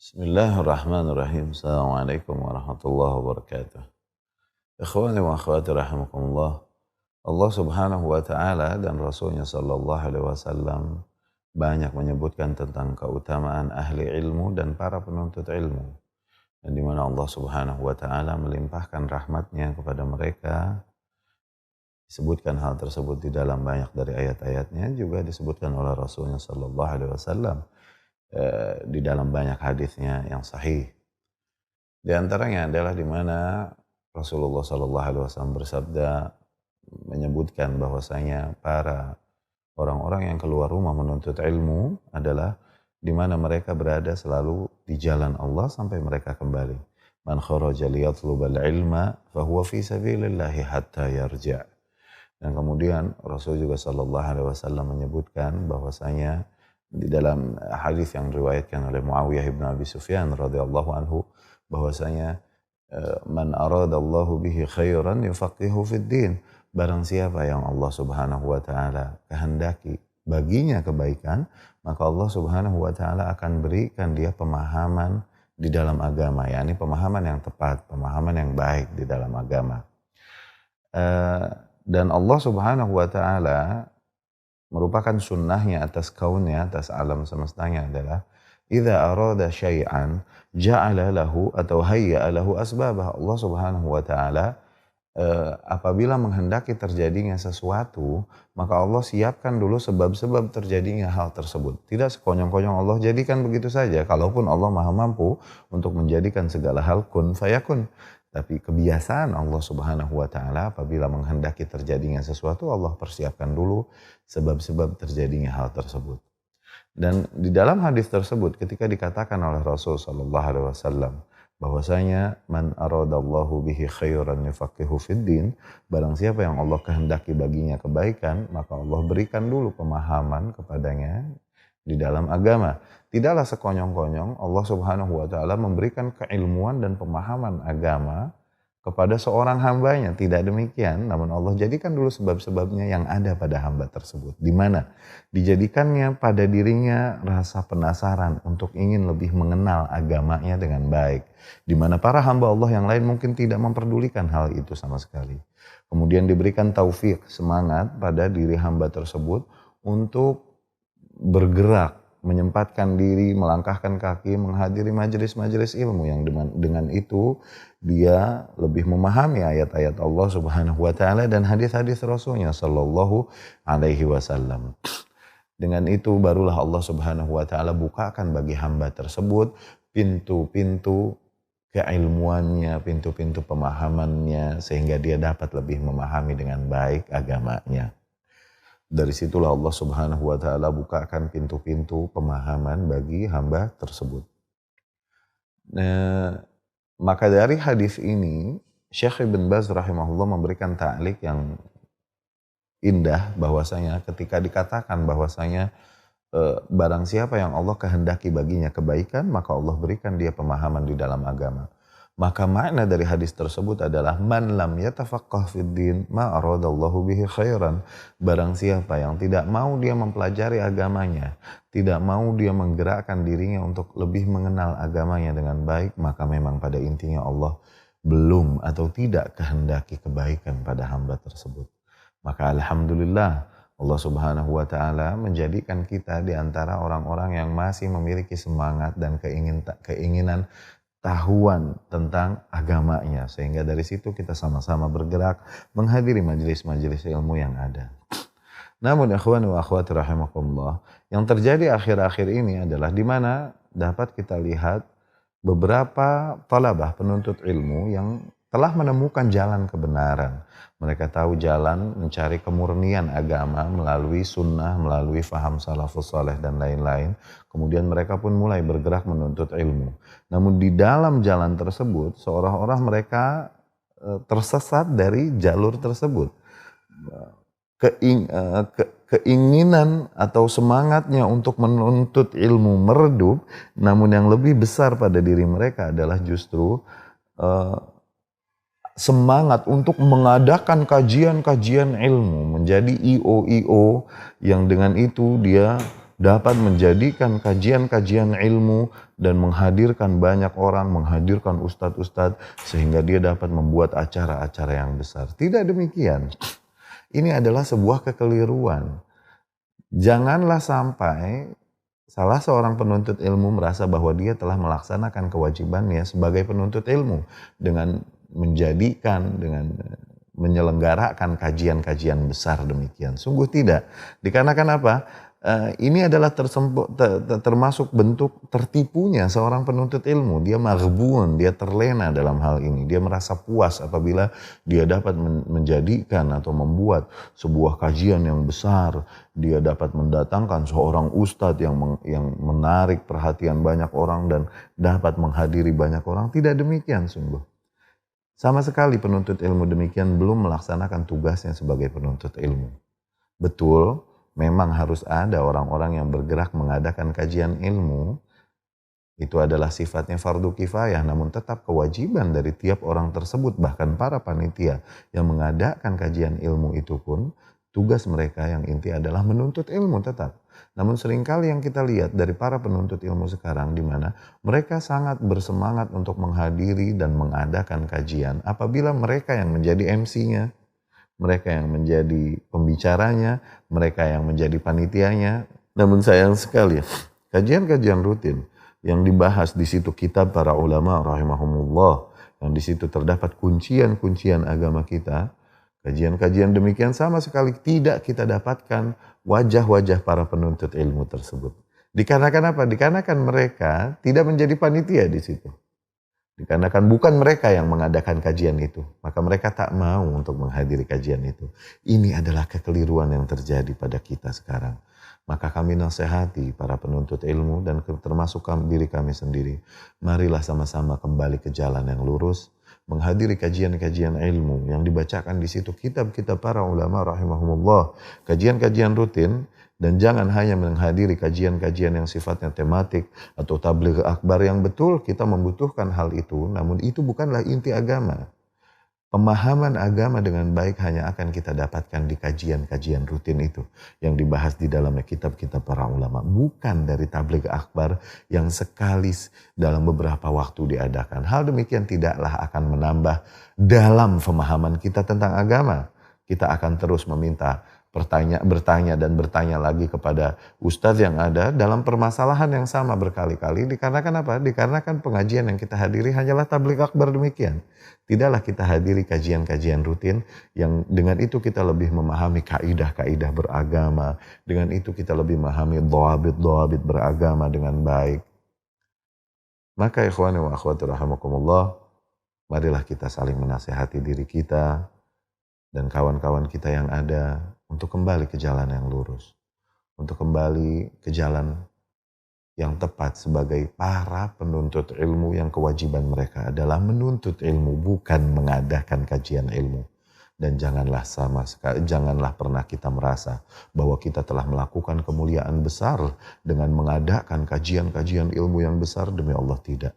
Bismillahirrahmanirrahim. Assalamualaikum warahmatullahi wabarakatuh. Ikhwani wa akhwati rahimakumullah. Allah subhanahu wa ta'ala dan Rasulnya sallallahu alaihi wasallam banyak menyebutkan tentang keutamaan ahli ilmu dan para penuntut ilmu. Dan di mana Allah subhanahu wa ta'ala melimpahkan rahmatnya kepada mereka. Disebutkan hal tersebut di dalam banyak dari ayat-ayatnya, juga disebutkan oleh Rasulnya sallallahu alaihi wasallam di dalam banyak hadisnya yang sahih. Di antaranya adalah di mana Rasulullah sallallahu alaihi wasallam bersabda menyebutkan bahwasanya para orang-orang yang keluar rumah menuntut ilmu adalah di mana mereka berada selalu di jalan Allah sampai mereka kembali. Man kharaja liyatlubal ilma fahuwa fi sabilillahi hatta yarja'. Dan kemudian Rasul juga sallallahu alaihi wasallam menyebutkan bahwasanya di dalam hadis yang diriwayatkan oleh Muawiyah bin Abi Sufyan radhiyallahu anhu bahwasanya man aradallahu bihi khairan yufaqihu fid din. Barang siapa yang Allah Subhanahu wa taala kehendaki baginya kebaikan, maka Allah Subhanahu wa taala akan berikan dia pemahaman di dalam agama, yakni pemahaman yang tepat, pemahaman yang baik di dalam agama. Dan Allah Subhanahu wa taala merupakan sunnahnya atas kaunnya, atas alam semestanya adalah idza arada syai'an ja'ala lahu atau hayya'a lahu asbabah. Allah Subhanahu wa taala apabila menghendaki terjadinya sesuatu, maka Allah siapkan dulu sebab-sebab terjadinya hal tersebut. Tidak sekonyong-konyong Allah jadikan begitu saja, kalaupun Allah Maha mampu untuk menjadikan segala hal kun fayakun. Tapi kebiasaan Allah Subhanahu wa taala apabila menghendaki terjadinya sesuatu, Allah persiapkan dulu sebab-sebab terjadinya hal tersebut. Dan di dalam hadis tersebut ketika dikatakan oleh Rasul sallallahu alaihi wasallam bahwasanya man aradallahu bihi khairan yufaqihu fid din, barang siapa yang Allah kehendaki baginya kebaikan, maka Allah berikan dulu pemahaman kepadanya di dalam agama. Tidaklah sekonyong-konyong Allah Subhanahu wa taala memberikan keilmuan dan pemahaman agama kepada seorang hambanya. Tidak demikian, namun Allah jadikan dulu sebab-sebabnya yang ada pada hamba tersebut. Di mana dijadikannya pada dirinya rasa penasaran untuk ingin lebih mengenal agamanya dengan baik. Di mana para hamba Allah yang lain mungkin tidak memperdulikan hal itu sama sekali. Kemudian diberikan taufik, semangat pada diri hamba tersebut untuk bergerak, menyempatkan diri, melangkahkan kaki, menghadiri majelis-majelis ilmu yang dengan itu dia lebih memahami ayat-ayat Allah Subhanahu wa taala dan hadis-hadis Rasulnya sallallahu alaihi wasallam. Dengan itu barulah Allah Subhanahu wa taala bukakan bagi hamba tersebut pintu-pintu keilmuannya, pintu-pintu pemahamannya, sehingga dia dapat lebih memahami dengan baik agamanya. Dari situlah Allah Subhanahu wa taala bukakan pintu-pintu pemahaman bagi hamba tersebut. Nah, maka dari hadis ini Syekh Ibn Baz rahimahullah memberikan ta'liq yang indah bahwasanya ketika dikatakan bahwasanya barang siapa yang Allah kehendaki baginya kebaikan, maka Allah berikan dia pemahaman di dalam agama. Maka makna dari hadis tersebut adalah man lam yatafaqqah fid din ma aradallahu bihi khairan. Barang siapa yang tidak mau dia mempelajari agamanya, tidak mau dia menggerakkan dirinya untuk lebih mengenal agamanya dengan baik, maka memang pada intinya Allah belum atau tidak kehendaki kebaikan pada hamba tersebut. Maka alhamdulillah Allah Subhanahu wa taala menjadikan kita di antara orang-orang yang masih memiliki semangat dan keinginan tahuan tentang agamanya, sehingga dari situ kita sama-sama bergerak menghadiri majelis-majelis ilmu yang ada. Namun ikhwan wa akhwati rahimakumullah, yang terjadi akhir-akhir ini adalah di mana dapat kita lihat beberapa talabah penuntut ilmu yang telah menemukan jalan kebenaran. Mereka tahu jalan mencari kemurnian agama melalui sunnah, melalui faham salafus saleh dan lain-lain. Kemudian mereka pun mulai bergerak menuntut ilmu. Namun di dalam jalan tersebut, seolah-olah mereka tersesat dari jalur tersebut. Keinginan atau semangatnya untuk menuntut ilmu meredup, namun yang lebih besar pada diri mereka adalah justru semangat untuk mengadakan kajian-kajian ilmu, menjadi IO yang dengan itu dia dapat menjadikan kajian-kajian ilmu dan menghadirkan banyak orang, menghadirkan ustadz-ustadz sehingga dia dapat membuat acara-acara yang besar. Tidak demikian. Ini adalah sebuah kekeliruan. Janganlah sampai salah seorang penuntut ilmu merasa bahwa dia telah melaksanakan kewajibannya sebagai penuntut ilmu dengan menyelenggarakan kajian-kajian besar demikian. Sungguh tidak. Dikarenakan apa? Ini adalah termasuk bentuk tertipunya seorang penuntut ilmu. Dia maghbun, dia terlena dalam hal ini. Dia merasa puas apabila dia dapat menjadikan atau membuat sebuah kajian yang besar. Dia dapat mendatangkan seorang ustadz yang menarik perhatian banyak orang dan dapat menghadiri banyak orang. Tidak demikian sungguh. Sama sekali penuntut ilmu demikian belum melaksanakan tugasnya sebagai penuntut ilmu. Betul, memang harus ada orang-orang yang bergerak mengadakan kajian ilmu. Itu adalah sifatnya fardu kifayah, namun tetap kewajiban dari tiap orang tersebut, bahkan para panitia yang mengadakan kajian ilmu itu pun, tugas mereka yang inti adalah menuntut ilmu tetap. Namun seringkali yang kita lihat dari para penuntut ilmu sekarang di mana mereka sangat bersemangat untuk menghadiri dan mengadakan kajian apabila mereka yang menjadi MC-nya, mereka yang menjadi pembicaranya, mereka yang menjadi panitianya. Namun sayang sekali, kajian-kajian rutin yang dibahas di situ kitab para ulama rahimahumullah, yang di situ terdapat kuncian-kuncian agama kita, kajian-kajian demikian sama sekali tidak kita dapatkan wajah-wajah para penuntut ilmu tersebut. Dikarenakan apa? Dikarenakan mereka tidak menjadi panitia di situ. Dikarenakan bukan mereka yang mengadakan kajian itu, maka mereka tak mau untuk menghadiri kajian itu. Ini adalah kekeliruan yang terjadi pada kita sekarang. Maka kami nasihati para penuntut ilmu dan termasuk diri kami sendiri. Marilah sama-sama kembali ke jalan yang lurus, menghadiri kajian-kajian ilmu yang dibacakan di situ kitab-kitab para ulama rahimahumullah, kajian-kajian rutin. Dan jangan hanya menghadiri kajian-kajian yang sifatnya tematik atau tabligh akbar yang betul kita membutuhkan hal itu. Namun itu bukanlah inti agama. Pemahaman agama dengan baik hanya akan kita dapatkan di kajian-kajian rutin itu. Yang dibahas di dalamnya kitab-kitab para ulama. Bukan dari tabligh akbar yang sekali dalam beberapa waktu diadakan. Hal demikian tidaklah akan menambah dalam pemahaman kita tentang agama. Kita akan terus bertanya lagi kepada ustadz yang ada dalam permasalahan yang sama berkali-kali. Dikarenakan apa? Dikarenakan pengajian yang kita hadiri hanyalah tabligh akbar demikian. Tidaklah kita hadiri kajian-kajian rutin yang dengan itu kita lebih memahami kaidah-kaidah beragama. Dengan itu kita lebih memahami dhawabit beragama dengan baik. Maka ikhwani wa akhwati rahimakumullah, marilah kita saling menasihati diri kita dan kawan-kawan kita yang ada untuk kembali ke jalan yang lurus, untuk kembali ke jalan yang tepat sebagai para penuntut ilmu yang kewajiban mereka adalah menuntut ilmu, bukan mengadakan kajian ilmu. Dan janganlah pernah kita merasa bahwa kita telah melakukan kemuliaan besar dengan mengadakan kajian-kajian ilmu yang besar. Demi Allah, tidak.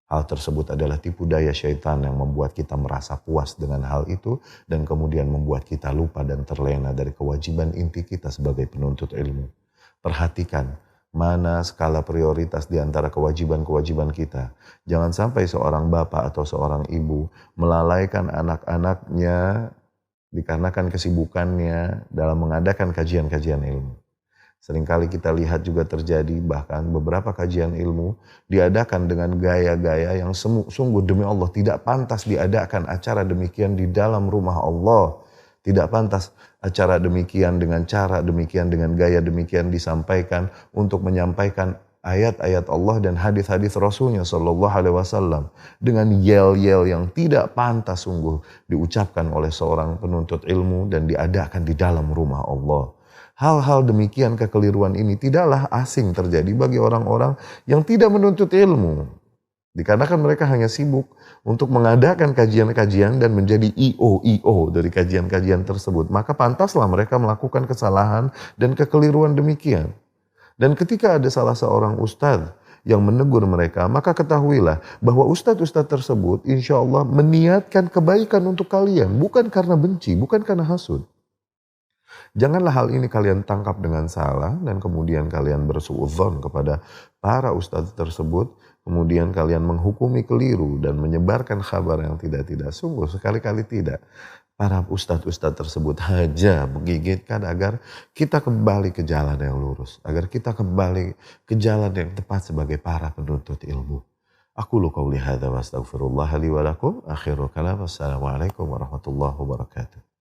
Hal tersebut adalah tipu daya syaitan yang membuat kita merasa puas dengan hal itu dan kemudian membuat kita lupa dan terlena dari kewajiban inti kita sebagai penuntut ilmu. Perhatikan mana skala prioritas di antara kewajiban-kewajiban kita. Jangan sampai seorang bapak atau seorang ibu melalaikan anak-anaknya dikarenakan kesibukannya dalam mengadakan kajian-kajian ilmu. Seringkali kita lihat juga terjadi bahkan beberapa kajian ilmu diadakan dengan gaya-gaya yang sungguh demi Allah tidak pantas diadakan acara demikian di dalam rumah Allah. Tidak pantas acara demikian dengan cara demikian, dengan gaya demikian disampaikan untuk menyampaikan ayat-ayat Allah dan hadis-hadis Rasulnya Shallallahu Alaihi Wasallam dengan yel-yel yang tidak pantas sungguh diucapkan oleh seorang penuntut ilmu dan diadakan di dalam rumah Allah. Hal-hal demikian, kekeliruan ini tidaklah asing terjadi bagi orang-orang yang tidak menuntut ilmu. Dikarenakan mereka hanya sibuk untuk mengadakan kajian-kajian dan menjadi IO dari kajian-kajian tersebut. Maka pantaslah mereka melakukan kesalahan dan kekeliruan demikian. Dan ketika ada salah seorang ustadz yang menegur mereka, maka ketahuilah bahwa ustadz-ustadz tersebut insya Allah meniatkan kebaikan untuk kalian. Bukan karena benci, bukan karena hasud. Janganlah hal ini kalian tangkap dengan salah dan kemudian kalian bersuudzon kepada para ustadz tersebut, kemudian kalian menghukumi keliru dan menyebarkan kabar yang tidak-tidak. Sungguh sekali-kali tidak. Para ustadz-ustadz tersebut hanya menginginkan agar kita kembali ke jalan yang lurus, agar kita kembali ke jalan yang tepat sebagai para penuntut ilmu. Aku lu qauli hadza wa astaghfirullah li wa lakum. Akhirul kalam. Assalamualaikum warahmatullahi wabarakatuh.